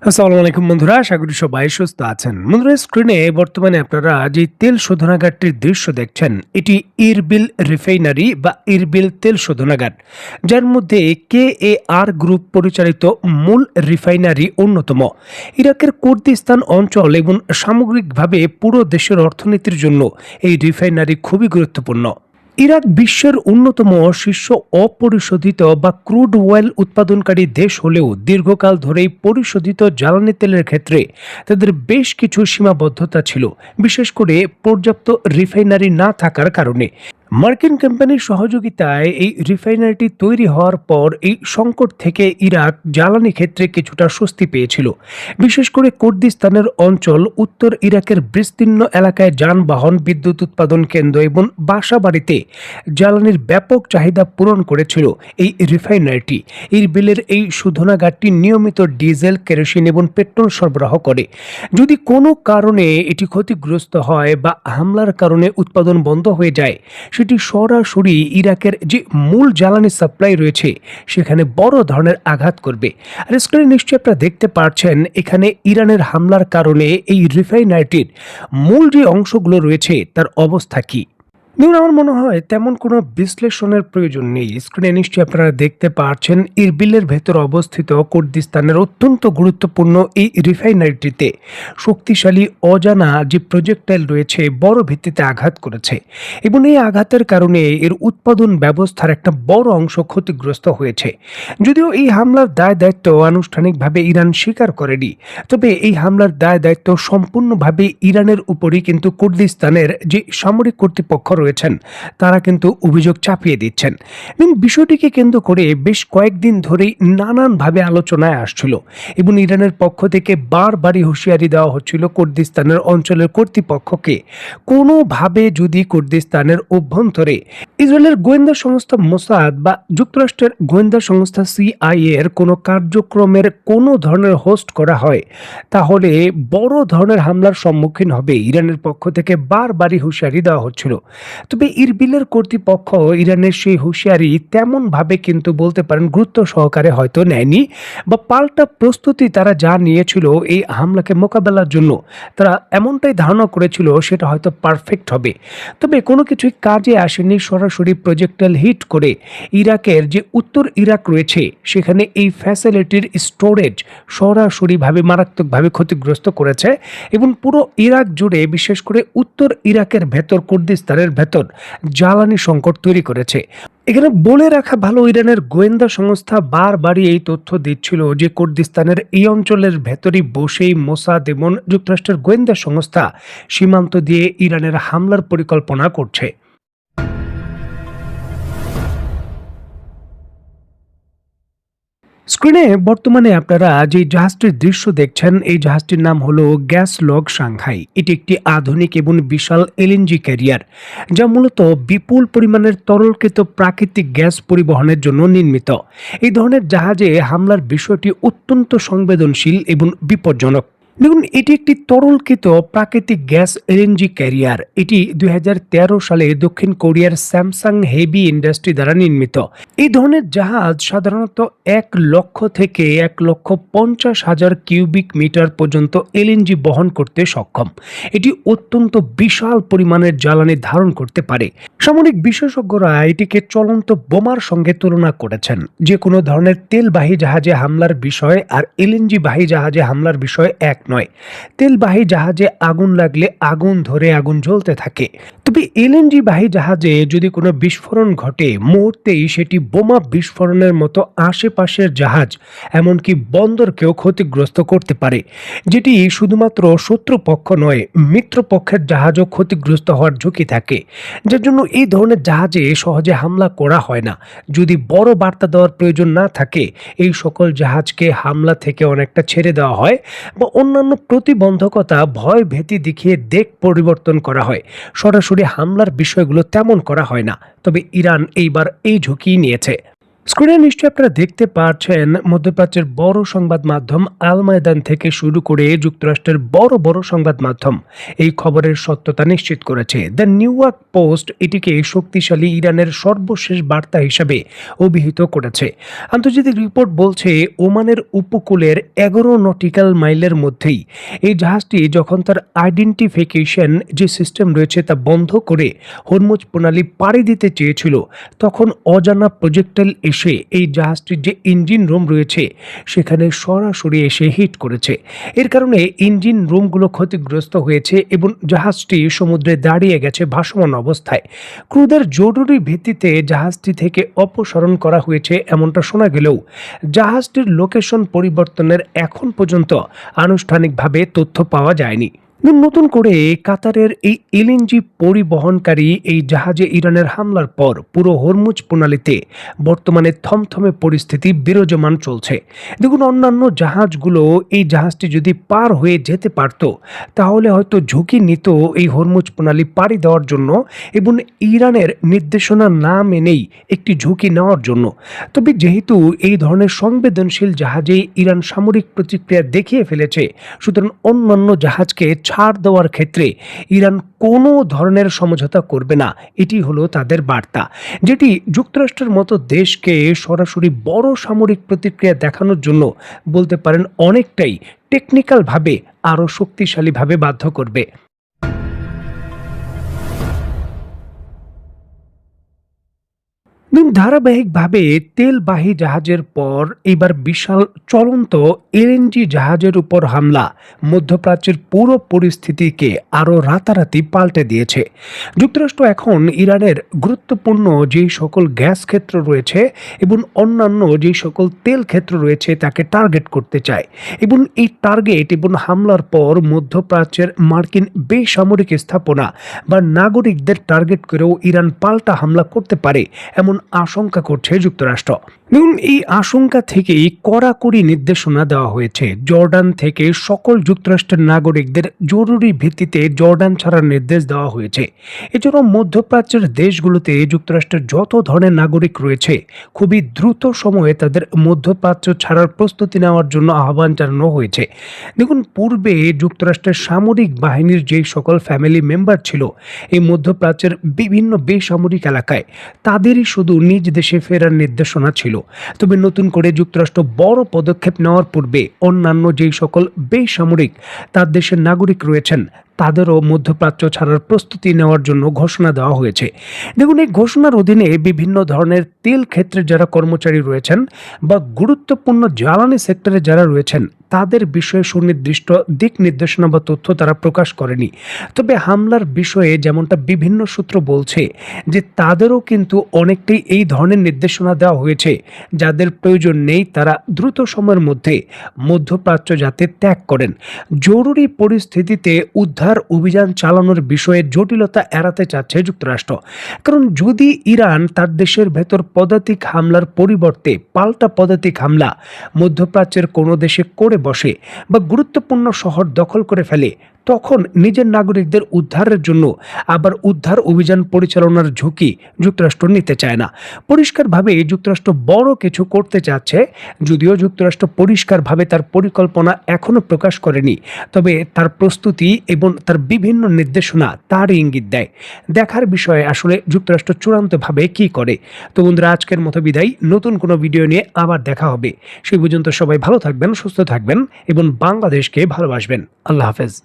আসসালামু আলাইকুম বন্ধুরা, আশা করি সবাই সুস্থ আছেন। বন্ধুরা, স্ক্রিনে বর্তমানে আপনারা যে তেল শোধনাগারটির দৃশ্য দেখছেন, এটি ইরবিল রিফাইনারি বা ইরবিল তেল শোধনাগার, যার মধ্যে KAR গ্রুপ পরিচালিত মূল রিফাইনারি অন্যতম। ইরাকের কুর্দিস্তান অঞ্চল এবং সামগ্রিকভাবে পুরো দেশের অর্থনীতির জন্য এই রিফাইনারি খুবই গুরুত্বপূর্ণ। ইরাক বিশ্বের অন্যতম শীর্ষ অপরিশোধিত বা ক্রুড অয়েল উৎপাদনকারী দেশ হলেও দীর্ঘকাল ধরেই পরিশোধিত জ্বালানি তেলের ক্ষেত্রে তাদের বেশ কিছু সীমাবদ্ধতা ছিল, বিশেষ করে পর্যাপ্ত রিফাইনারি না থাকার কারণে। মার্কিন কোম্পানির সহযোগিতায় এই রিফাইনারিটি তৈরি হওয়ার পর এই সংকট থেকে ইরাক জ্বালানি ক্ষেত্রে কিছুটা স্বস্তি পেয়েছিল। বিশেষ করে কুর্দিস্তানের অঞ্চল, উত্তর ইরাকের বিস্তীর্ণ এলাকায় যানবাহন, বিদ্যুৎ উৎপাদন কেন্দ্র এবং বাসাবাড়িতে জ্বালানির ব্যাপক চাহিদা পূরণ করেছিল এই রিফাইনারিটি। ইরবিলের এই শোধনাগারটি নিয়মিত ডিজেল, কেরোসিন এবং পেট্রোল সরবরাহ করে। যদি কোনো কারণে এটি ক্ষতিগ্রস্ত হয় বা হামলার কারণে উৎপাদন বন্ধ হয়ে যায়, সেটি সরাসরি ইরাকের যে মূল জ্বালানি সাপ্লাই রয়েছে সেখানে বড় ধরনের আঘাত করবে। আর স্ক্রিনে নিশ্চয়ই আপনারা দেখতে পাচ্ছেন, এখানে ইরানের হামলার কারণে এই রিফাইনারিটির মূল যে অংশগুলো রয়েছে তার অবস্থা কি। দেখুন, আমার মনে হয় তেমন কোনো বিশ্লেষণের প্রয়োজন নেই। স্ক্রিনে নিশ্চয়ই আপনারা দেখতে পাচ্ছেন, ইরবিলের ভেতর অবস্থিত কুর্দিস্তানের অত্যন্ত গুরুত্বপূর্ণ এই রিফাইনারিটিতে শক্তিশালী অজানা যে প্রজেক্টাইল রয়েছে বড় ভিত্তিতে আঘাত করেছে, এবং এই আঘাতের কারণে এর উৎপাদন ব্যবস্থার একটা বড় অংশ ক্ষতিগ্রস্ত হয়েছে। যদিও এই হামলার দায় দায়িত্ব আনুষ্ঠানিকভাবে ইরান স্বীকার করেনি, তবে এই হামলার দায় দায়িত্ব সম্পূর্ণভাবে ইরানের উপরই কিন্তু কুর্দিস্তানের যে সামরিক কর্তৃপক্ষ রয়েছেন তারা কিন্তু অভিযোগ চাপিয়ে দিচ্ছেন। এবং বিষয়টিকে কেন্দ্র করে বেশ কয়েকদিন ধরেই নানানভাবে আলোচনায় আসছিল, এবং ইরানের পক্ষ থেকে বারবারই হুঁশিয়ারি দেওয়া হচ্ছিল কুর্দিস্তানের অঞ্চলের কর্তৃপক্ষকে, কোনোভাবে যদি কুর্দিস্তানের অভ্যন্তরে ইসরায়েলের গোয়েন্দা সংস্থা মোসাদ বা যুক্তরাষ্ট্রের গোয়েন্দা সংস্থা CIA এর কোনো কার্যক্রমের কোনো ধরনের হোস্ট করা হয়, তাহলে বড় ধরনের হামলার সম্মুখীন হবে। ইরানের পক্ষ থেকে বারবারই হুঁশিয়ারি দেওয়া হচ্ছিল। তবে ইরবিলের কর্তৃপক্ষ ইরানের সেই হুঁশিয়ারি তেমনভাবে কিন্তু বলতে পারেন গুরুত্ব সহকারে হয়তো নেয়নি, বা পাল্টা প্রস্তুতি তারা যা নিয়েছিল এই হামলাকে মোকাবেলার জন্য, তারা এমনটাই ধারণা করেছিল সেটা হয়তো পারফেক্ট হবে। তবে কোনো কিছুই কাজে আসেনি। সরাসরি প্রজেক্টাইল হিট করে ইরাকের যে উত্তর ইরাক রয়েছে সেখানে এই ফ্যাসিলিটির স্টোরেজ সরাসরিভাবে মারাত্মকভাবে ক্ষতিগ্রস্ত করেছে, এবং পুরো ইরাক জুড়ে, বিশেষ করে উত্তর ইরাকের ভেতর, কুর্দিস্তানের ভেতর জ্বালানি সংকট তৈরি করেছে। এখানে বলে রাখা ভালো, ইরানের গোয়েন্দা সংস্থা বারবারই এই তথ্য দিচ্ছিল যে কুর্দিস্তানের এই অঞ্চলের ভেতরই বসেই মোসাদ এবং যুক্তরাষ্ট্রের গোয়েন্দা সংস্থা সীমান্ত দিয়ে ইরানের হামলার পরিকল্পনা করছে। স্ক্রিনে বর্তমানে আপনারা যে জাহাজটির দৃশ্য দেখছেন, এই জাহাজটির নাম হলো গ্যাস লগ সাংহাই। এটি একটি আধুনিক এবং বিশাল LNG ক্যারিয়ার, যা মূলত বিপুল পরিমাণের তরলকৃত প্রাকৃতিক গ্যাস পরিবহনের জন্য নির্মিত। এই ধরনের জাহাজে হামলার বিষয়টি অত্যন্ত সংবেদনশীল এবং বিপজ্জনক। দেখুন, এটি একটি তরলকৃত প্রাকৃতিক গ্যাস LNG ক্যারিয়ার। এটি 2013 সালে দক্ষিণ কোরিয়ার স্যামসাং হেভি ইন্ডাস্ট্রি দ্বারা নির্মিত। এই ধরনের জাহাজ সাধারণত 1 লক্ষ থেকে 1,50,000 কিউবিক মিটার পর্যন্ত LNG বহন করতে সক্ষম। এটি অত্যন্ত বিশাল পরিমাণের জ্বালানি ধারণ করতে পারে। সামরিক বিশেষজ্ঞরা এটিকে চলন্ত বোমার সঙ্গে তুলনা করেছেন। যে কোনো ধরনের তেলবাহী জাহাজে হামলার বিষয় আর LNG বাহী জাহাজে হামলার বিষয় এক নয়। তেলবাহী জাহাজে আগুন লাগলে আগুন ধরে আগুন জ্বলতে থাকে, তবে LNG বাহী জাহাজে যদি কোনো বিস্ফোরণ ঘটে, মুহূর্তেই সেটি বোমা বিস্ফোরণের মতো আশেপাশের জাহাজ, এমনকি বন্দরকেও ক্ষতিগ্রস্ত করতে পারে, যেটি শুধুমাত্র শত্রুপক্ষ নয়, মিত্রপক্ষের জাহাজও ক্ষতিগ্রস্ত হওয়ার ঝুঁকি থাকে। যার জন্য এই ধরনের জাহাজে সহজে হামলা করা হয় না। যদি বড় বার্তা দেওয়ার প্রয়োজন না থাকে, এই সকল জাহাজকে হামলা থেকে অনেকটা ছেড়ে দেওয়া হয়, বা অন্যান্য প্রতিবন্ধকতা, ভয় ভীতি দেখিয়ে দিক পরিবর্তন করা হয়। সরাসরি হামলার বিষয়গুলো তেমন করা হয় না। তবে ইরান এইবার এই ঝুঁকি নিয়েছে। স্ক্রিনে নিশ্চয়ই আপনারা দেখতে পাচ্ছেন মধ্যপ্রাচ্যের বড় সংবাদ মাধ্যম আল ময়দান থেকে শুরু করে যুক্তরাষ্ট্রের বড় বড় সংবাদ মাধ্যম এই খবরের সত্যতা নিশ্চিত করেছে। দ্য নিউ ইয়র্ক পোস্ট এটিকে শক্তিশালী ইরানের সর্বশেষ বার্তা হিসাবে অভিহিত করেছে। আন্তর্জাতিক রিপোর্ট বলছে ওমানের উপকূলের 11 নটিক্যাল মাইলের মধ্যেই এই জাহাজটি যখন তার আইডেন্টিফিকেশন যে সিস্টেম রয়েছে তা বন্ধ করে হরমুজ প্রণালী পাড়ি দিতে চেয়েছিল, তখন অজানা প্রজেক্টাইল এসে এই জাহাজটির যে ইঞ্জিন রুম রয়েছে সেখানে সরাসরি এসে হিট করেছে। এর কারণে ইঞ্জিন রুমগুলো ক্ষতিগ্রস্ত হয়েছে এবং জাহাজটি সমুদ্রে দাঁড়িয়ে গেছে ভাসমান অবস্থায়। ক্রুদের জরুরি ভিত্তিতে জাহাজটি থেকে অপসারণ করা হয়েছে এমনটা শোনা গেলেও জাহাজটির লোকেশন পরিবর্তনের এখন পর্যন্ত আনুষ্ঠানিকভাবে তথ্য পাওয়া যায়নি। নতুন করে কাতারের এই এলএনজি পরিবহনকারী এই জাহাজে ইরানের হামলার পর পুরো হরমুজ প্রণালীতে বর্তমানে থমথমে পরিস্থিতি বিরাজমান চলছে। দেখুন, অন্যান্য জাহাজগুলো এই জাহাজটি যদি পার হয়ে যেতে পারত তাহলে হয়তো ঝুঁকি নিত এই হরমুজ প্রণালী পাড়ি দেওয়ার জন্য এবং ইরানের নির্দেশনা না মেনেই একটি ঝুঁকি নেওয়ার জন্য। তবে যেহেতু এই ধরনের সংবেদনশীল জাহাজে ইরান সামরিক প্রতিক্রিয়া দেখিয়ে ফেলেছে, সুতরাং অন্যান্য জাহাজকে ছাড় দেওয়ার ক্ষেত্রে ইরান কোনো ধরনের সমঝোতা করবে না, এটি হলো তাদের বার্তা, যেটি যুক্তরাষ্ট্রের মতো দেশকে সরাসরি বড় সামরিক প্রতিক্রিয়া দেখানোর জন্য বলতে পারেন অনেকটাই টেকনিক্যালভাবে আরও শক্তিশালীভাবে বাধ্য করবে। ধারাবাহিকভাবে তেলবাহী জাহাজের পর এবার বিশাল চলন্ত এলএনজি জাহাজের উপর হামলা মধ্যপ্রাচ্যের পুরো পরিস্থিতিকে আরও রাতারাতি পাল্টে দিয়েছে। যুক্তরাষ্ট্র এখন ইরানের গুরুত্বপূর্ণ যেই সকল গ্যাস ক্ষেত্র রয়েছে এবং অন্যান্য যেই সকল তেল ক্ষেত্র রয়েছে তাকে টার্গেট করতে চায় এবং এই টার্গেট এবং হামলার পর মধ্যপ্রাচ্যের মার্কিন বেসামরিক স্থাপনা বা নাগরিকদের টার্গেট করেও ইরান পাল্টা হামলা করতে পারে এমন আশঙ্কা করছে যুক্তরাষ্ট্র। এই আশঙ্কা থেকেই কড়াকড়ি নির্দেশনা দেওয়া হয়েছে। জর্ডান থেকে সকল যুক্তরাষ্ট্রের নাগরিকদের জরুরি ভিত্তিতে জর্ডান ছাড়ার নির্দেশ দেওয়া হয়েছে। এছাড়াও মধ্যপ্রাচ্যের দেশগুলোতে যুক্তরাষ্ট্রের যত ধরনের নাগরিক রয়েছে খুবই দ্রুত সময়ে তাদের মধ্যপ্রাচ্য ছাড়ার প্রস্তুতি নেওয়ার জন্য আহ্বান জানানো হয়েছে। দেখুন, পূর্বে যুক্তরাষ্ট্রের সামরিক বাহিনীর যে সকল ফ্যামিলি মেম্বার ছিল এই মধ্যপ্রাচ্যের বিভিন্ন বেসামরিক এলাকায়, তাদেরই শুধু নিজ দেশে ফেরার নির্দেশনা ছিল। তবে নতুন করে যুক্তরাষ্ট্র বড় পদক্ষেপ নেওয়ার পূর্বে অন্যান্য যেই সকল বেসামরিক তার দেশের নাগরিক রয়েছেন তাদেরও মধ্যপ্রাচ্য ছাড়ার প্রস্তুতি নেওয়ার জন্য ঘোষণা দেওয়া হয়েছে। দেখুন, এই ঘোষণার অধীনে বিভিন্ন ধরনের তেল ক্ষেত্রে যারা কর্মচারী রয়েছেন বা গুরুত্বপূর্ণ জ্বালানি সেক্টরে যারা রয়েছেন তাদের বিষয়ে সুনির্দিষ্ট দিক নির্দেশনা বা তথ্য তারা প্রকাশ করেনি। তবে হামলার বিষয়ে যেমনটা বিভিন্ন সূত্র বলছে যে তাদেরও কিন্তু অনেকটাই এই ধরনের নির্দেশনা দেওয়া হয়েছে, যাদের প্রয়োজন নেই তারা দ্রুত সময়ের মধ্যে মধ্যপ্রাচ্য যাতে ত্যাগ করেন। জরুরি পরিস্থিতিতে উদ্ধার অভিযান চালানোর বিষয়ে জটিলতা এড়াতে চাচ্ছে যুক্তরাষ্ট্র। কারণ যদি ইরান তার দেশের ভেতর পদাতিক হামলার পরিবর্তে পাল্টা পদাতিক হামলা মধ্যপ্রাচ্যের কোনো দেশে করে বসে বা গুরুত্বপূর্ণ শহর দখল করে ফেলে, তখন নিজের নাগরিকদের উদ্ধারের জন্য আবার উদ্ধার অভিযান পরিচালনার ঝুঁকি যুক্তরাষ্ট্র নিতে চায় না। পরিষ্কারভাবে যুক্তরাষ্ট্র বড় কিছু করতে চাচ্ছে, যদিও যুক্তরাষ্ট্র পরিষ্কারভাবে তার পরিকল্পনা এখনো প্রকাশ করেনি, তবে তার প্রস্তুতি এবং তার বিভিন্ন নির্দেশনা তার ইঙ্গিত দেয়। দেখার বিষয়ে আসলে যুক্তরাষ্ট্র চূড়ান্তভাবে কি করে। তো বন্ধুরা, আজকের মতো বিদায়। নতুন কোনো ভিডিও নিয়ে আবার দেখা হবে। সেই পর্যন্ত সবাই ভালো থাকবেন, সুস্থ থাকবেন এবং বাংলাদেশকে ভালোবাসবেন। আল্লাহ হাফেজ।